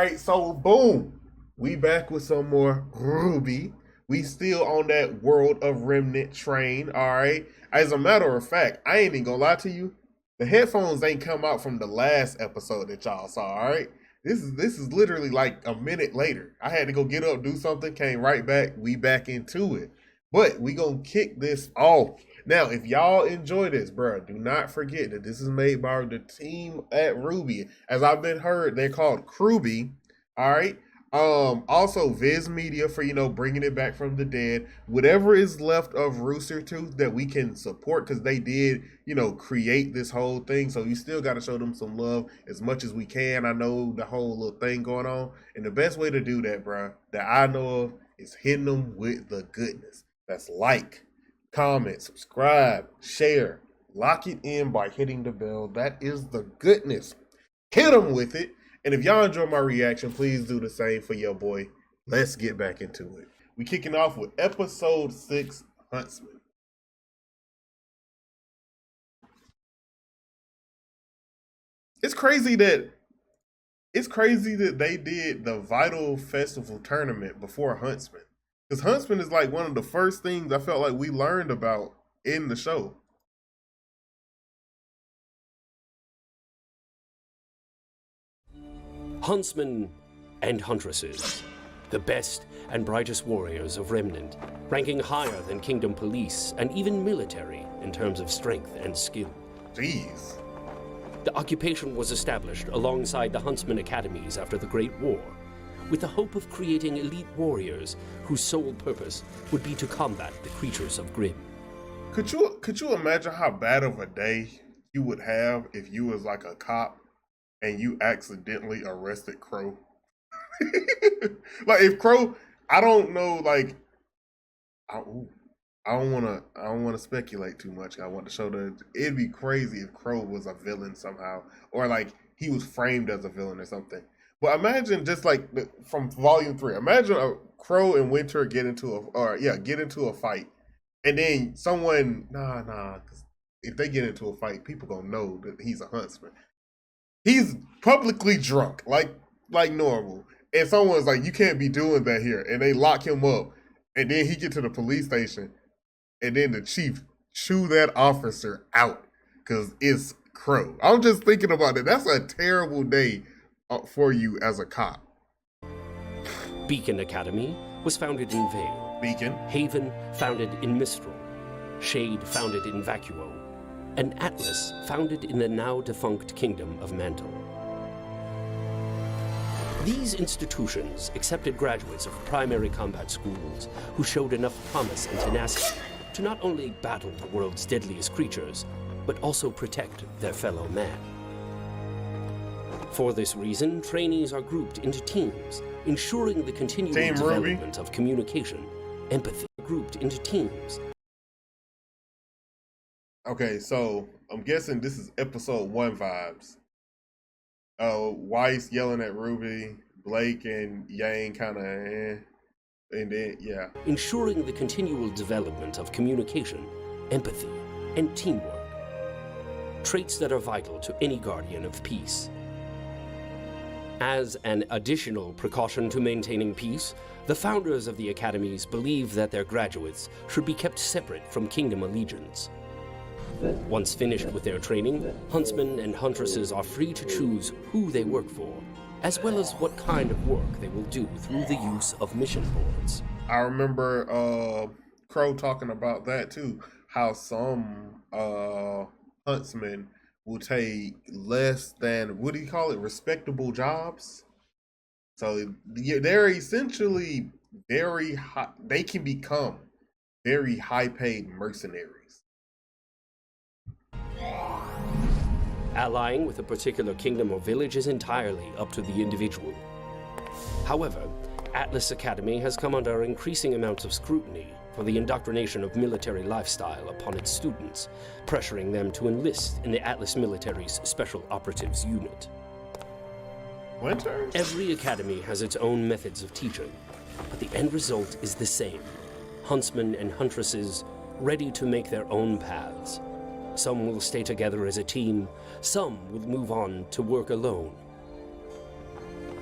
right, so boom, we back with some more Ruby. We still on that world of Remnant train. All right. As a matter of fact, I ain't even gonna lie to you. The headphones ain't come out from the last episode that y'all saw. All right. This is literally like a minute later. I had to go get up, do something, came right back. We back into it. But we gonna kick this off. Now, if y'all enjoy this, bro, do not forget that this is made by the team at RWBY. As I've been heard, they're called RWBY. All right. Also Viz Media for bringing it back from the dead. Whatever is left of Rooster Tooth that we can support, because they did create this whole thing. So you still got to show them some love as much as we can. I know the whole little thing going on, and the best way to do that, bro, that I know of, is hitting them with the goodness. That's like, comment, subscribe, share, lock it in by hitting the bell. That is the goodness. Hit them with it. And if y'all enjoy my reaction, please do the same for your boy. Let's get back into it. We kicking off with episode 6, Huntsman. It's crazy that they did the Vital Festival tournament before Huntsman. Because Huntsman is like one of the first things I felt like we learned about in the show. Huntsmen and Huntresses, the best and brightest warriors of Remnant, ranking higher than Kingdom Police and even military in terms of strength and skill. Jeez. The occupation was established alongside the Huntsman academies after the Great War, with the hope of creating elite warriors whose sole purpose would be to combat the creatures of Grimm. Could you imagine how bad of a day you would have if you was like a cop and you accidentally arrested Crow? Like if Crow, I don't know, like I don't want to speculate too much. I want to show that it'd be crazy if Crow was a villain somehow, or like he was framed as a villain or something. But imagine just like from Volume 3. Imagine a Crow and Winter get into a fight, and then someone because if they get into a fight, people gonna know that he's a huntsman. He's publicly drunk, like normal, and someone's like, "You can't be doing that here," and they lock him up, and then he get to the police station, and then the chief chew that officer out because it's Crow. I'm just thinking about it. That's a terrible day for you as a cop. Beacon Academy was founded in Vale. Beacon. Haven founded in Mistol. Shade founded in Vacuo. And Atlas founded in the now-defunct kingdom of Mantle. These institutions accepted graduates of primary combat schools who showed enough promise and tenacity to not only battle the world's deadliest creatures, but also protect their fellow man. For this reason, trainees are grouped into teams, ensuring the continual development of communication, empathy. Grouped into teams. Okay, so I'm guessing this is episode 1 vibes. Weiss yelling at Ruby, Blake and Yang kind of, and then, yeah. Ensuring the continual development of communication, empathy, and teamwork. Traits that are vital to any guardian of peace. As an additional precaution to maintaining peace, the founders of the academies believe that their graduates should be kept separate from Kingdom allegiance. Once finished with their training, huntsmen and huntresses are free to choose who they work for, as well as what kind of work they will do through the use of mission boards. I remember Crow talking about that too, how some huntsmen will take less than, what do you call it, respectable jobs. So they're essentially very high, they can become very high paid mercenaries. Allying with a particular kingdom or village is entirely up to the individual. However, Atlas Academy has come under increasing amounts of scrutiny for the indoctrination of military lifestyle upon its students, pressuring them to enlist in the Atlas military's Special Operatives Unit. Winter? Every academy has its own methods of teaching, but the end result is the same. Huntsmen and huntresses ready to make their own paths. Some will stay together as a team, some will move on to work alone.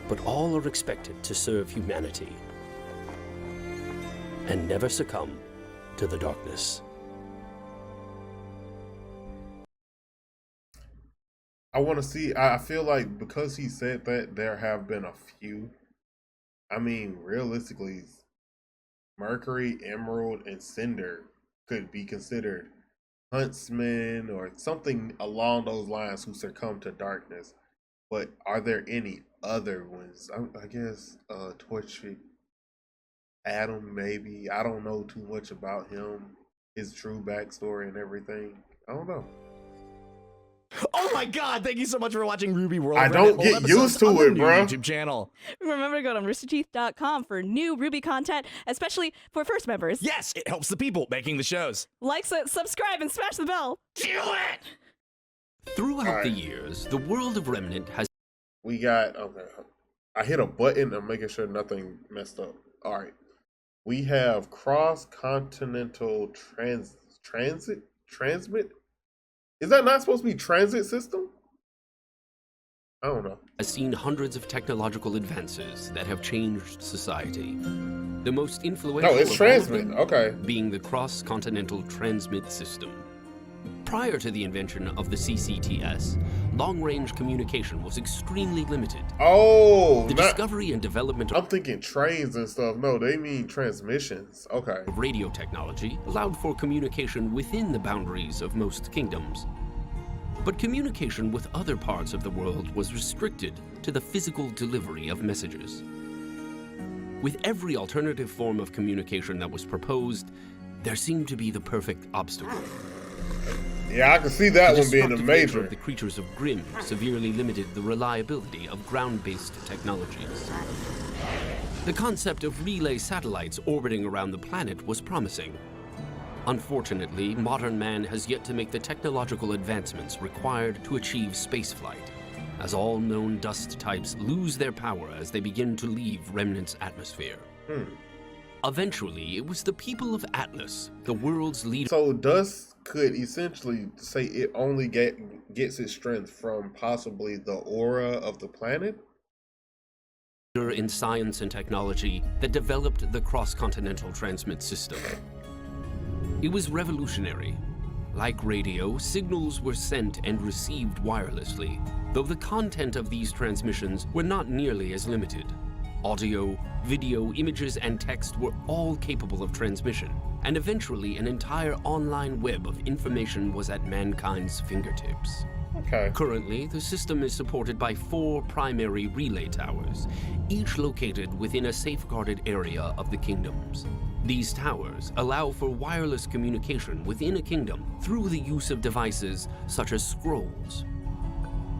but all are expected to serve humanity and never succumb to the darkness. I want to see. I feel like because he said that, there have been a few. I mean, realistically, Mercury, Emerald, and Cinder could be considered Huntsman or something along those lines who succumb to darkness. But are there any other ones? I guess Torchic, Adam, maybe. I don't know too much about him, his true backstory and everything. I don't know. Oh my god, thank you so much for watching RWBY World. I don't get used to it, bro. YouTube channel. Remember to go to roosterteeth.com for new RWBY content, especially for first members. Yes, it helps the people making the shows. Like, subscribe, and smash the bell. Do it! Throughout the years, the world of Remnant has... We got, okay, I hit a button. I'm making sure nothing messed up. All right. We have cross-continental transmit? Is that not supposed to be transit system? I don't know. Has seen hundreds of technological advances that have changed society. The most influential No, it's of all of transmit. them Okay. being the cross-continental transmit system. Prior to the invention of the CCTS, long-range communication was extremely limited. Oh, The discovery and development I'm of thinking trains and stuff. No, they mean transmissions. Okay. radio technology allowed for communication within the boundaries of most kingdoms. But communication with other parts of the world was restricted to the physical delivery of messages. With every alternative form of communication that was proposed, there seemed to be the perfect obstacle. Yeah, I can see that The one being a destructive nature major. of the creatures of Grimm severely limited the reliability of ground-based technologies. The concept of relay satellites orbiting around the planet was promising. Unfortunately, modern man has yet to make the technological advancements required to achieve spaceflight, as all known dust types lose their power as they begin to leave Remnant's atmosphere. Eventually, it was the people of Atlas, the world's leader So dust could essentially say it only gets its strength from possibly the aura of the planet? in science and technology that developed the cross-continental transmit system. It was revolutionary. Like radio, signals were sent and received wirelessly, though the content of these transmissions were not nearly as limited. Audio, video, images, and text were all capable of transmission, and eventually an entire online web of information was at mankind's fingertips. Okay. Currently, the system is supported by 4 primary relay towers, each located within a safeguarded area of the kingdoms. These towers allow for wireless communication within a kingdom through the use of devices such as scrolls.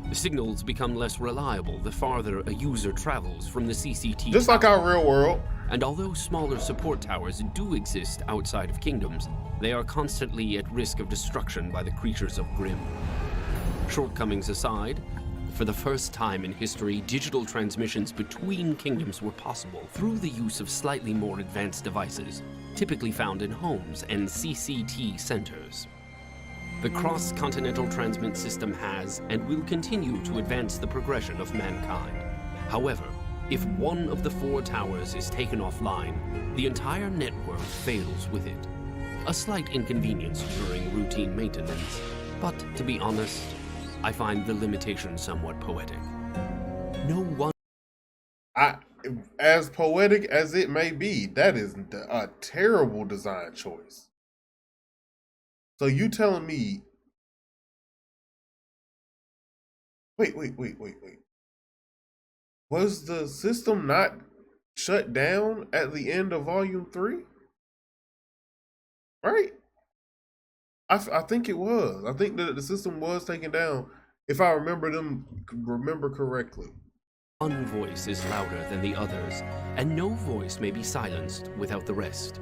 The signals become less reliable the farther a user travels from the CCT. Just like our real world. And although smaller support towers do exist outside of kingdoms, they are constantly at risk of destruction by the creatures of Grimm. Shortcomings aside, for the first time in history, digital transmissions between kingdoms were possible through the use of slightly more advanced devices, typically found in homes and CCT centers. The cross-continental transmit system has and will continue to advance the progression of mankind. However, if one of the 4 towers is taken offline, the entire network fails with it. A slight inconvenience during routine maintenance, but to be honest, I find the limitation somewhat poetic. No one. As poetic as it may be, that is a terrible design choice. So you telling me? Wait. Was the system not shut down at the end of Volume 3? Right? I think it was. I think that the system was taken down, if I remember correctly. One voice is louder than the others, and no voice may be silenced without the rest.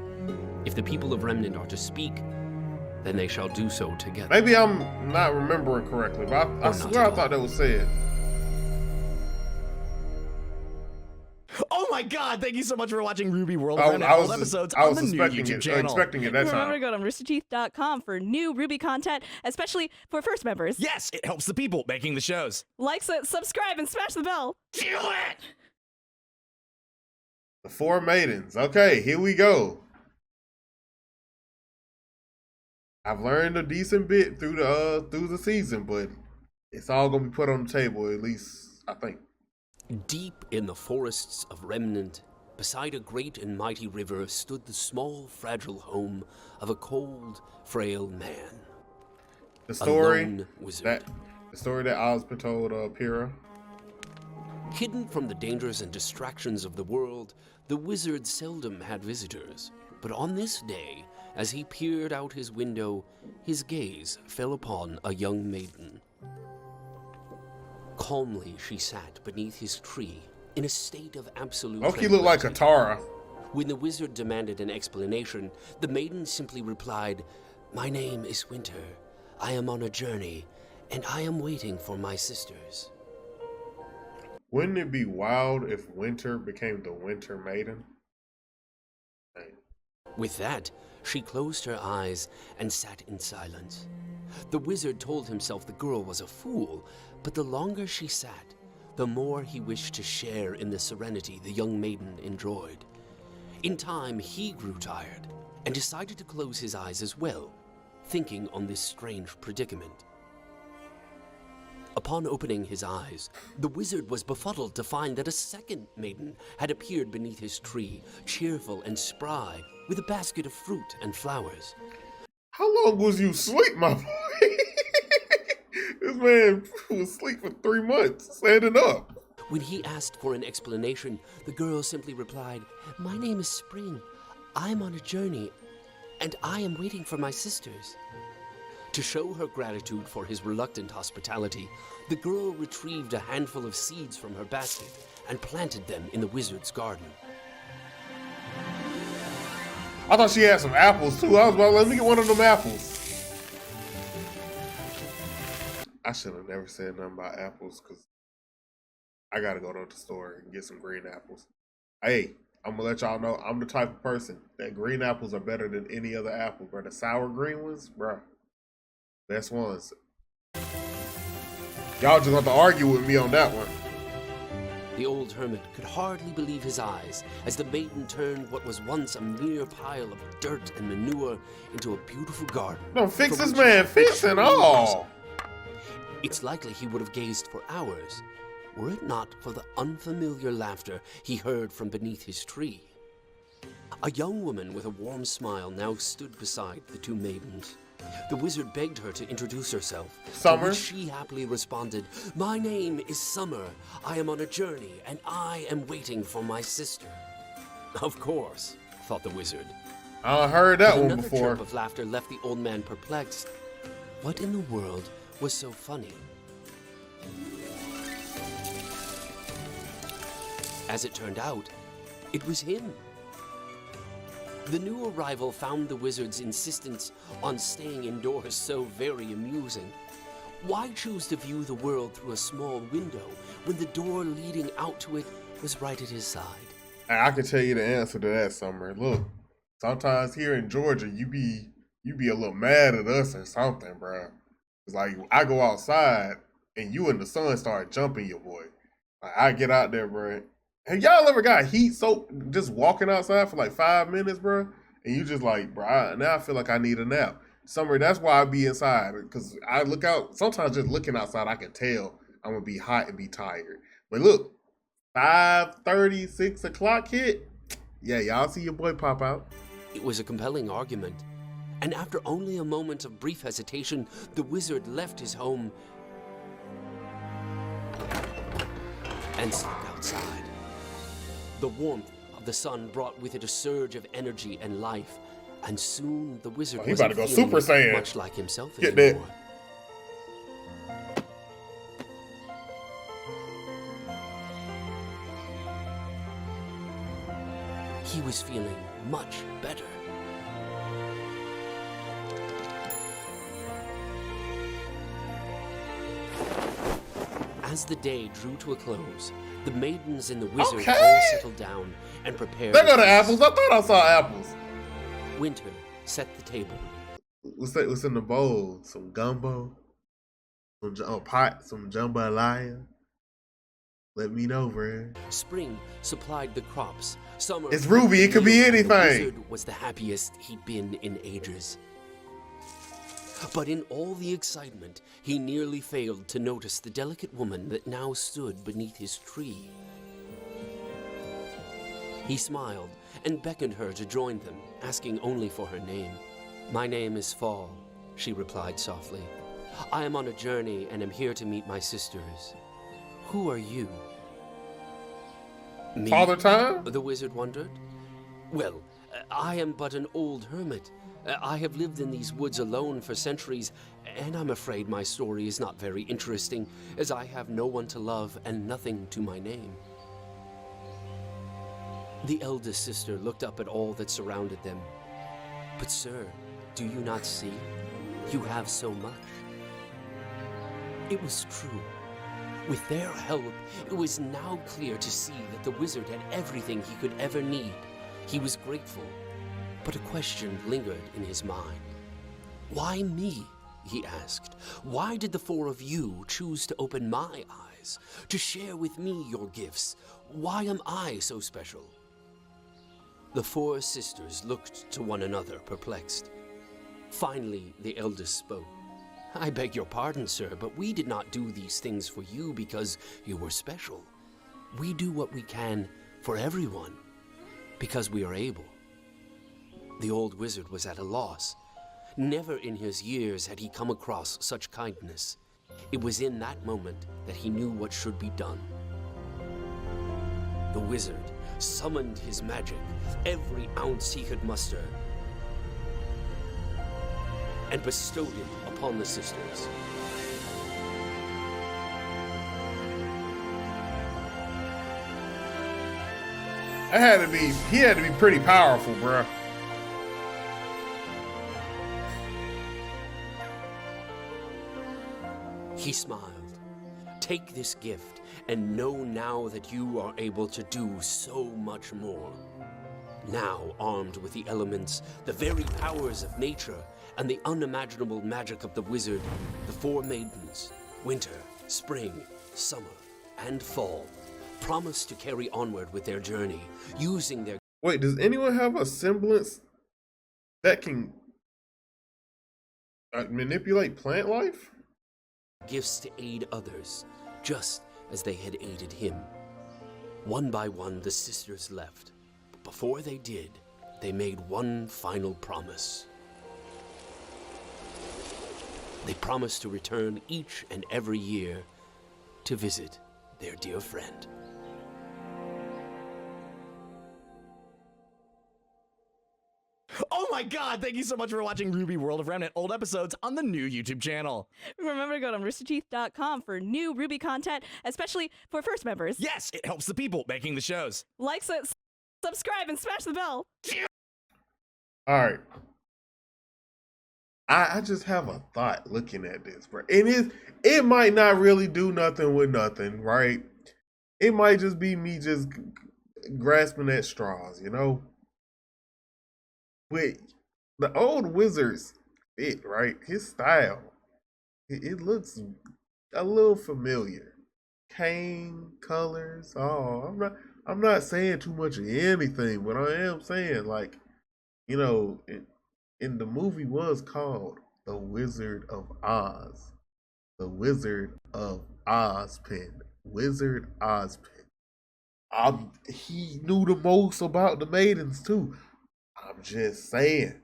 If the people of Remnant are to speak, then they shall do so together. Maybe I'm not remembering correctly, but I swear I thought that was said. Oh my god, thank you so much for watching RWBY World I Remnant was old episodes I on was the new expecting YouTube it, channel. expecting it that Remember time. to go to roosterteeth.com for new RWBY content, especially for first members. Yes, it helps the people making the shows. Like, subscribe, and smash the bell. Do it! The four maidens. Okay, here we go. I've learned a decent bit through the season, but it's all gonna be put on the table, at least I think. Deep in the forests of Remnant, beside a great and mighty river, stood the small, fragile home of a cold, frail man. The story lone wizard. that Osmond told Pyrrha. Hidden from the dangers and distractions of the world, the wizard seldom had visitors. But on this day, as he peered out his window, his gaze fell upon a young maiden. Calmly she sat beneath his tree, in a state of absolute Loki looked like Katara. When the wizard demanded an explanation, the maiden simply replied, "My name is Winter. I am on a journey, and I am waiting for my sisters." Wouldn't it be wild if Winter became the Winter Maiden? With that, she closed her eyes and sat in silence. The wizard told himself the girl was a fool, but the longer she sat, the more he wished to share in the serenity the young maiden enjoyed. In time, he grew tired and decided to close his eyes as well, thinking on this strange predicament. Upon opening his eyes, the wizard was befuddled to find that a second maiden had appeared beneath his tree, cheerful and spry, with a basket of fruit and flowers. How long was you asleep, my boy? This man was asleep for 3 months, standing up. When he asked for an explanation, the girl simply replied, "My name is Spring. I'm on a journey, and I am waiting for my sisters." To show her gratitude for his reluctant hospitality, the girl retrieved a handful of seeds from her basket and planted them in the wizard's garden. I thought she had some apples too. I was about, let me get one of them apples. I should have never said nothing about apples because I gotta go to the store and get some green apples. Hey, I'm gonna let y'all know I'm the type of person that green apples are better than any other apple, bro. The sour green ones, bro. Best ones. Y'all just have to argue with me on that one. The old hermit could hardly believe his eyes as the maiden turned what was once a mere pile of dirt and manure into a beautiful garden. No, fix this man fix and all. It's likely he would have gazed for hours, were it not for the unfamiliar laughter he heard from beneath his tree. A young woman with a warm smile now stood beside the two maidens. The wizard begged her to introduce herself. Summer? To which she happily responded, "My name is Summer. I am on a journey, and I am waiting for my sister." Of course, thought the wizard. I heard that But one another before. chirp of laughter left the old man perplexed. What in the world was so funny? As it turned out, it was him. The new arrival found the wizard's insistence on staying indoors so very amusing. Why choose to view the world through a small window when the door leading out to it was right at his side? I can tell you the answer to that, Summer. Look, sometimes here in Georgia, you be a little mad at us or something, bro. It's like I go outside and you and the sun start jumping your boy. Like, I get out there, bro. Have y'all ever got heat soaked just walking outside for like 5 minutes, bro? And you just like, bro, now I feel like I need a nap. Summer, that's why I be inside, because I look out. Sometimes just looking outside, I can tell I'm gonna be hot and be tired. But look, 5:30, 6 o'clock hit. Yeah, y'all see your boy pop out. It was a compelling argument, and after only a moment of brief hesitation, the wizard left his home and stepped outside. The warmth of the sun brought with it a surge of energy and life, and soon the wizard He was about to go Super Saiyan. much like himself Get anymore. He was feeling much better. As the day drew to a close, the maidens and the wizard all settled down and prepared. There go the apples. I thought I saw apples. Winter set the table. What's that? What's in the bowl? Some gumbo, some jambalaya. Let me know, bruh. Spring supplied the crops. Summer. It's RWBY, it could be and the anything. wizard was the happiest he'd been in ages. But in all the excitement, he nearly failed to notice the delicate woman that now stood beneath his tree. He smiled and beckoned her to join them, asking only for her name. "My name is Fall," she replied softly. "I am on a journey and am here to meet my sisters. Who are you?" "Me?" Father Time? The wizard wondered. "Well, I am but an old hermit. I have lived in these woods alone for centuries, and I'm afraid my story is not very interesting, as I have no one to love and nothing to my name." The eldest sister looked up at all that surrounded them. "But sir, do you not see? You have so much." It was true. With their help, it was now clear to see that the wizard had everything he could ever need. He was grateful, but a question lingered in his mind. "Why me?" he asked. "Why did the four of you choose to open my eyes, to share with me your gifts? Why am I so special?" The four sisters looked to one another, perplexed. Finally, the eldest spoke. "I beg your pardon, sir, but we did not do these things for you because you were special. We do what we can for everyone, because we are able." The old wizard was at a loss. Never in his years had he come across such kindness. It was in that moment that he knew what should be done. The wizard summoned his magic, every ounce he could muster, and bestowed it upon the sisters. He had to be pretty powerful, bruh. He smiled. "Take this gift and know now that you are able to do so much more." Now, armed with the elements, the very powers of nature, and the unimaginable magic of the wizard, the four maidens, Winter, Spring, Summer, and Fall, promised to carry onward with their journey, using their Wait, does anyone have a semblance that can manipulate plant life? gifts to aid others, just as they had aided him. One by one, the sisters left. But before they did, they made one final promise. They promised to return each and every year to visit their dear friend. Oh my god, thank you so much for watching RWBY World of Remnant old episodes on the new YouTube channel. Remember to go to roosterteeth.com for new RWBY content, especially for first members. Yes, it helps the people making the shows. Like, subscribe, and smash the bell. All right. I just have a thought looking at this, bro. It might not really do nothing with nothing, right? It might just be me just grasping at straws, you know? But the old wizard's fit, right? His style, it looks a little familiar. Cane colors. Oh, I'm not saying too much of anything, but I am saying, like, you know, and the movie was called The Wizard of Oz. The Wizard of Ozpin. Wizard Ozpin. He knew the most about the maidens too. I'm just saying,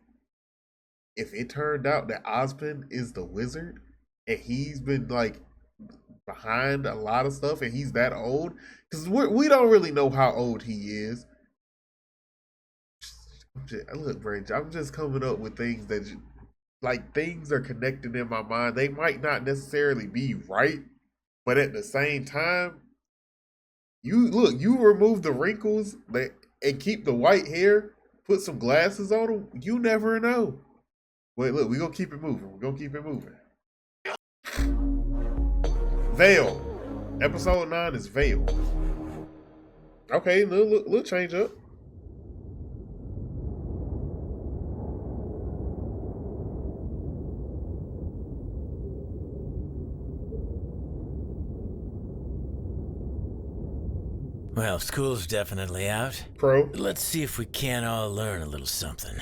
if it turned out that Ozpin is the wizard and he's been like behind a lot of stuff and he's that old, because we don't really know how old he is. Look, Branch, I'm just coming up with things that, like, things are connected in my mind. They might not necessarily be right, but at the same time, you remove the wrinkles and keep the white hair, put some glasses on him, you never know. Wait, look, we're gonna keep it moving. We're gonna keep it moving. Veil. Episode 9 is Veil. Okay, little change up. Well, school's definitely out. Pro. Let's see if we can't all learn a little something.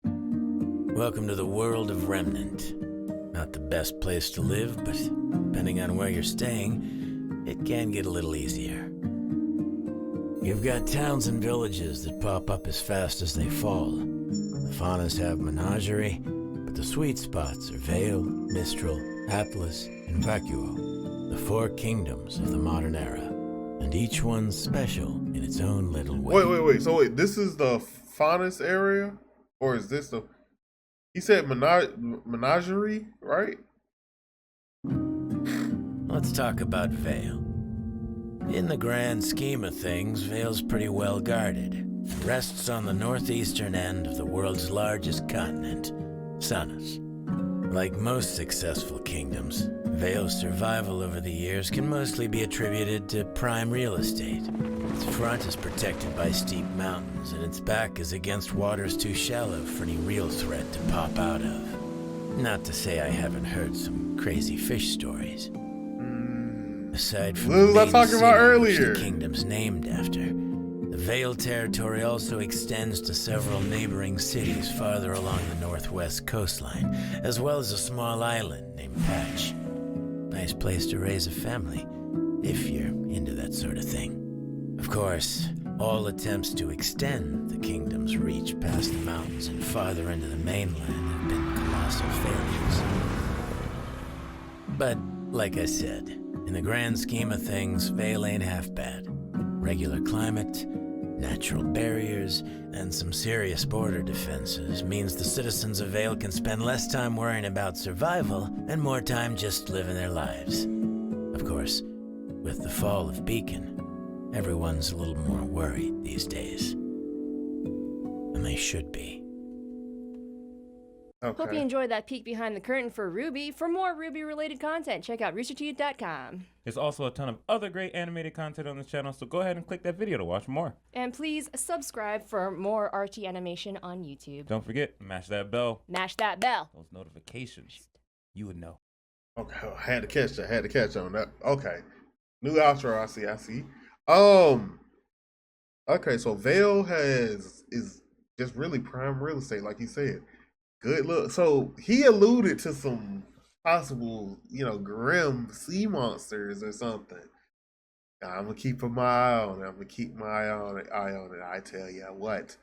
Welcome to the world of Remnant. Not the best place to live, but depending on where you're staying, it can get a little easier. You've got towns and villages that pop up as fast as they fall. The faunas have menagerie, but the sweet spots are Vale, Mistral, Atlas, and Vacuo, the four kingdoms of the modern era. And each one's special in its own little way. Wait. So this is the faunus area? Or is this the... He said menagerie, right? Let's talk about Vale. In the grand scheme of things, Vale's pretty well guarded. It rests on the northeastern end of the world's largest continent, Sanus. Like most successful kingdoms, Vale's survival over the years can mostly be attributed to prime real estate. Its front is protected by steep mountains, and its back is against waters too shallow for any real threat to pop out of. Not to say I haven't heard some crazy fish stories. Aside from What was I the talking about main city which earlier? the kingdom's named after, the Vale territory also extends to several neighboring cities farther along the northwest coastline, as well as a small island named Patch. Nice place to raise a family, if you're into that sort of thing. Of course, all attempts to extend the kingdom's reach past the mountains and farther into the mainland have been colossal failures. But, like I said, in the grand scheme of things, Vale ain't half bad. Regular climate, natural barriers, and some serious border defenses means the citizens of Vale can spend less time worrying about survival and more time just living their lives. Of course, with the fall of Beacon, everyone's a little more worried these days. And they should be. Okay. Hope you enjoyed that peek behind the curtain for RWBY. For more RWBY-related content, check out roosterteeth.com. There's also a ton of other great animated content on this channel, so go ahead and click that video to watch more. And please subscribe for more RT animation on YouTube. Don't forget, mash that bell, Mash that bell. those notifications. You would know. Okay, I had to catch that. Had to catch on that. Okay. New outro, I see. Okay, so Vale is just really prime real estate, like you said. Good look. So he alluded to some possible, grim sea monsters or something. I'm gonna keep my eye on it. I'm gonna keep my eye on it. I tell you what.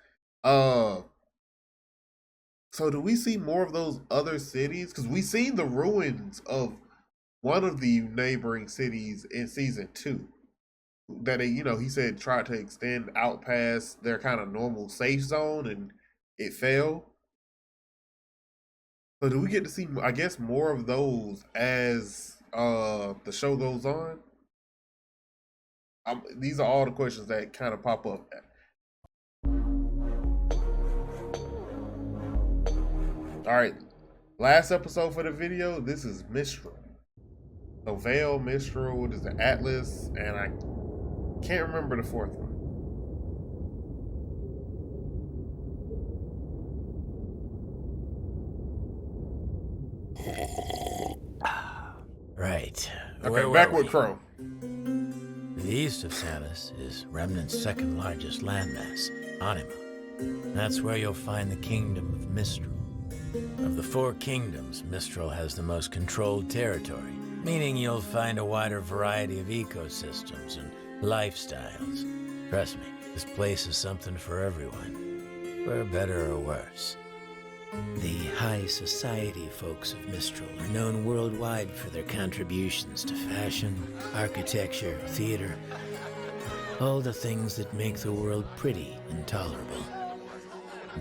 So do we see more of those other cities? Because we seen the ruins of one of the neighboring cities in season 2. That they, he said tried to extend out past their kind of normal safe zone and it failed. So do we get to see, I guess, more of those as the show goes on? These are all the questions that kind of pop up. All right, last episode for the video. This is Mistral. So Vale, Mistral, what is the Atlas, and I can't remember the fourth one. Right. Okay, back with Crow. To the east of Sanus is Remnant's second largest landmass, Anima. That's where you'll find the kingdom of Mistral. Of the 4 kingdoms, Mistral has the most controlled territory, meaning you'll find a wider variety of ecosystems and lifestyles. Trust me, this place is something for everyone, for better or worse. The high society folks of Mistral are known worldwide for their contributions to fashion, architecture, theater, all the things that make the world pretty and tolerable.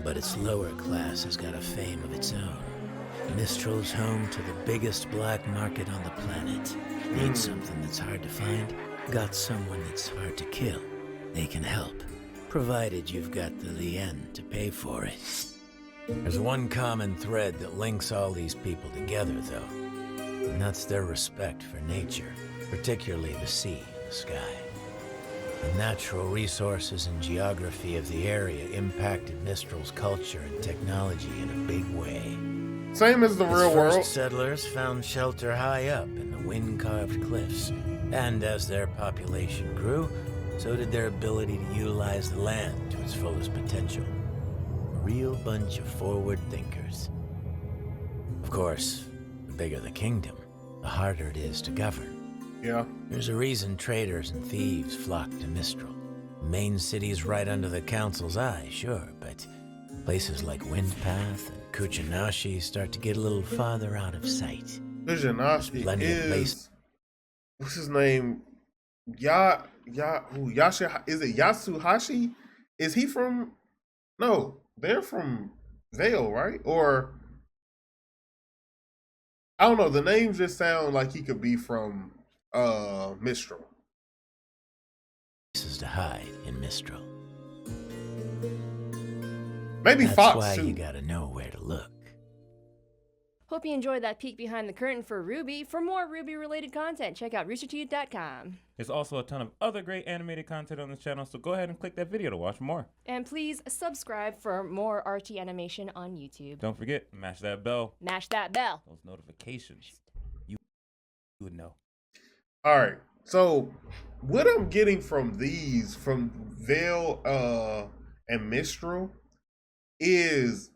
But its lower class has got a fame of its own. Mistral's home to the biggest black market on the planet. Need something that's hard to find? Got someone that's hard to kill? They can help, provided you've got the lien to pay for it. There's one common thread that links all these people together, though, and that's their respect for nature, particularly the sea and the sky. The natural resources and geography of the area impacted Mistral's culture and technology in a big way. Same as the real world. First settlers found shelter high up in the wind-carved cliffs, and as their population grew, so did their ability to utilize the land to its fullest potential. A real bunch of forward thinkers. Of course, the bigger the kingdom, the harder it is to govern. Yeah. There's a reason traders and thieves flock to Mistral. The main city's right under the council's eye, sure, but places like Windpath and Kuchinashi start to get a little farther out of sight. Kuchinashi Plenty of places. is, what's his name? Yasha, is it Yasuhashi? Is he from, no, they're from Vale, right? Or, I don't know, the names just sound like he could be from Mistral. Places to hide in Mistral. Maybe That's Fox why too. you gotta know where to look. Hope you enjoyed that peek behind the curtain for RWBY. For more RWBY-related content, check out roosterteeth.com. There's also a ton of other great animated content on this channel, so go ahead and click that video to watch more. And please subscribe for more RT animation on YouTube. Don't forget, mash that bell, Mash that bell. those notifications. You would know. All right. So what I'm getting from these, from Vale and Mistral, is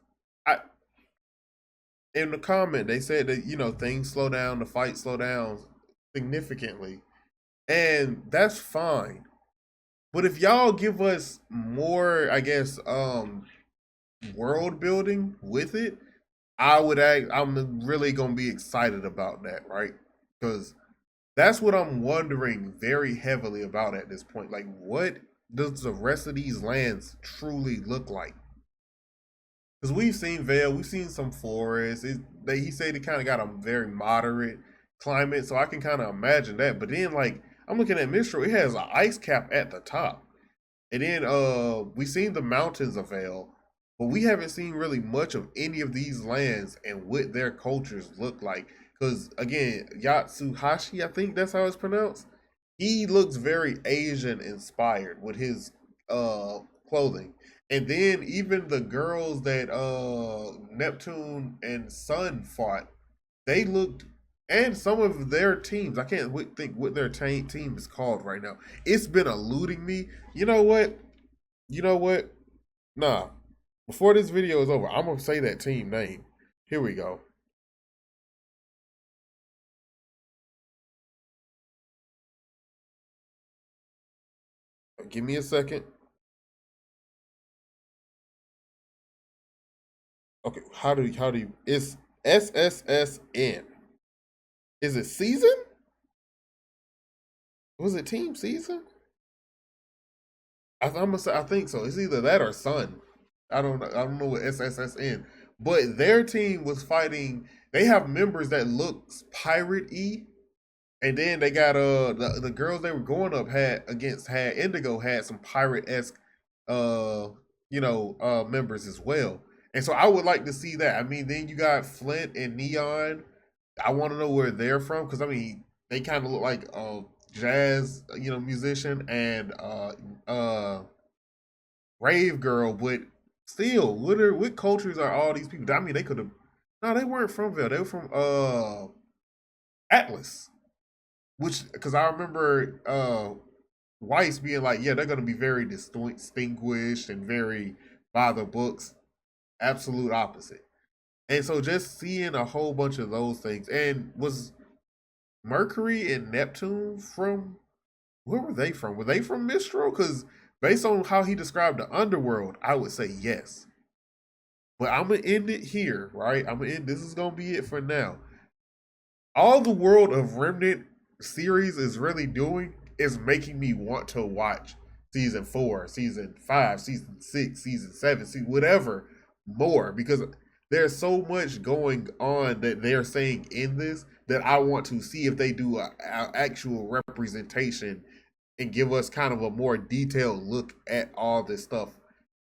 in the comment they said that, you know, things slow down, the fight slow down significantly, and that's fine. But if y'all give us more, I guess, world building with it, I'm really gonna be excited about that, right? Because that's what I'm wondering very heavily about at this point. Like, what does the rest of these lands truly look like? Because we've seen Vale, we've seen some forests. He said it kind of got a very moderate climate, so I can kind of imagine that. But then, like, I'm looking at Mistral, it has an ice cap at the top. And then we've seen the mountains of Vale, but we haven't seen really much of any of these lands and what their cultures look like. Because, again, Yatsuhashi, I think that's how it's pronounced, he looks very Asian-inspired with his clothing. And then even the girls that Neptune and Sun fought, they looked, and some of their teams, I can't think what their team is called right now. It's been eluding me. You know what? Nah. Before this video is over, I'm going to say that team name. Here we go. Give me a second. Okay, how do you, it's SSSN. Is it season? Was it team season? I'm gonna say, I think so. It's either that or Sun. I don't know what SSSN. But their team was fighting, they have members that looks pirate-y. And then they got the girls they were going up had Indigo had some pirate-esque members as well. And so I would like to see that. I mean, then you got Flint and Neon. I want to know where they're from, because I mean, they kind of look like jazz, musician, and rave girl, but still, what cultures are all these people? I mean, they could have, no, they weren't from Vale. They were from Atlas. Which, because I remember Weiss being like, yeah, they're going to be very distinguished and very by the books. Absolute opposite. And so just seeing a whole bunch of those things. And was Mercury and Neptune from, where were they from? Were they from Mistral? Because based on how he described the underworld, I would say yes. But I'm going to end it here, right? This is going to be it for now. All the world of Remnant series is really doing is making me want to watch season 4, season 5, season 6, season 7, whatever more, because there's so much going on that they're saying in this that I want to see if they do an actual representation and give us kind of a more detailed look at all this stuff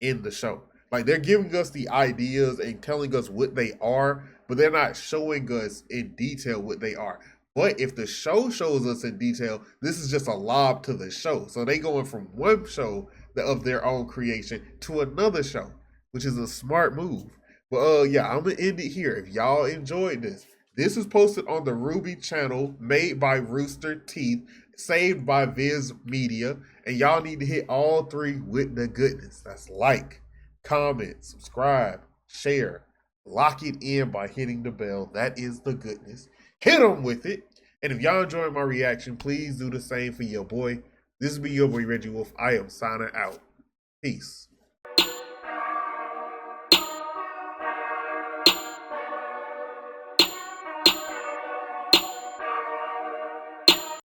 in the show. Like, they're giving us the ideas and telling us what they are, but they're not showing us in detail what they are. But if the show shows us in detail, this is just a lob to the show. So they going from one show of their own creation to another show, which is a smart move. But yeah, I'm gonna end it here. If y'all enjoyed this, this is posted on the RWBY channel made by Rooster Teeth. saved by Viz Media, and y'all need to hit all 3 with the goodness. That's like, comment, subscribe, share, lock it in by hitting the bell. That is the goodness. Hit them with it. And if y'all enjoyed my reaction, please do the same for your boy. This has been your boy Reggie Wolf. I am signing out. Peace.